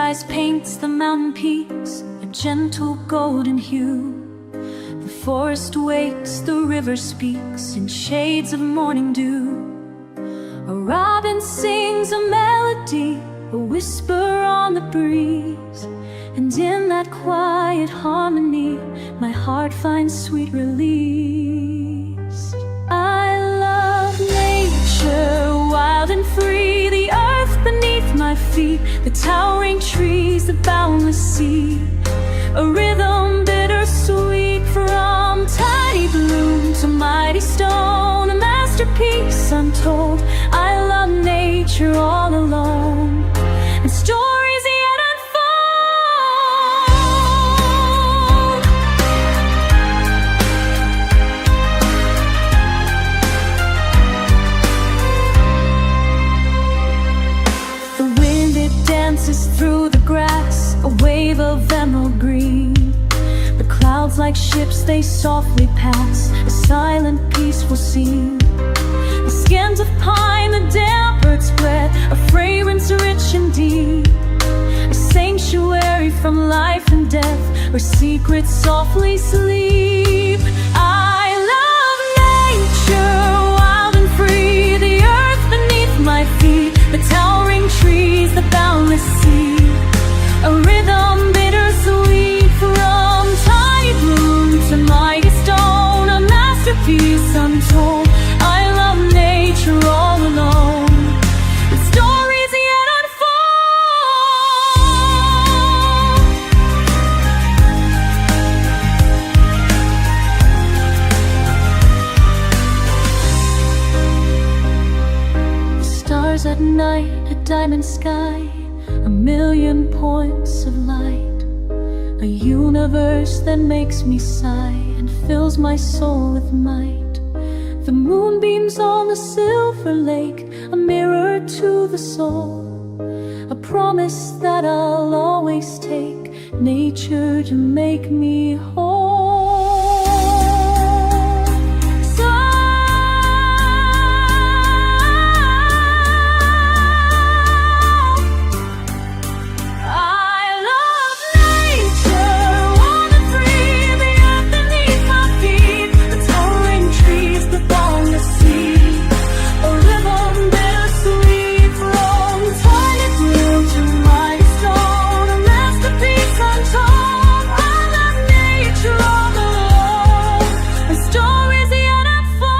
sunrise paints the mountain peaks a gentle golden hue. The forest wakes, the river speaks in shades of morning dew. A robin sings a melody, a whisper on the breeze, and in that quiet harmony my heart finds sweet release. I love nature, wild and free, the earth beneath my feet, the towering trees, the boundless sea. A rhythm bittersweet, from tiny bloom to mighty stone, a masterpiece untold. I love nature all alone, and stories yet unfold. The wind, it dances through the grass, a wave of emerald green. The clouds like ships, they softly pass, a silent peaceful scene. The skins of pine, the damp earth spread, a fragrance rich and deep, a sanctuary from life and death, where secrets softly sleep. I love nature, wild and free, the earth beneath my feet, the towering trees, the boundless sea. A rhythm bittersweet, from tiny bloom to mighty stone, a masterpiece untold. I love nature all alone, with stories yet unfold. Stars at night, a diamond sky, a million points of light, a universe that makes me sigh and fills my soul with might. The moonbeams on the silver lake, a mirror to the soul, a promise that I'll always take nature to make me whole. So I love nature, wild and free, the earth beneath my feet, the towering trees, the boundless sea. A rhythm bittersweet, from tiny bloom to mighty stone, a masterpiece untold. I love nature all alone, and stories yet unfold.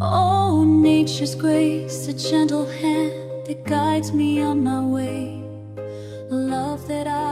Oh, nature's grace, a gentle hand that guides me on my way, a love that I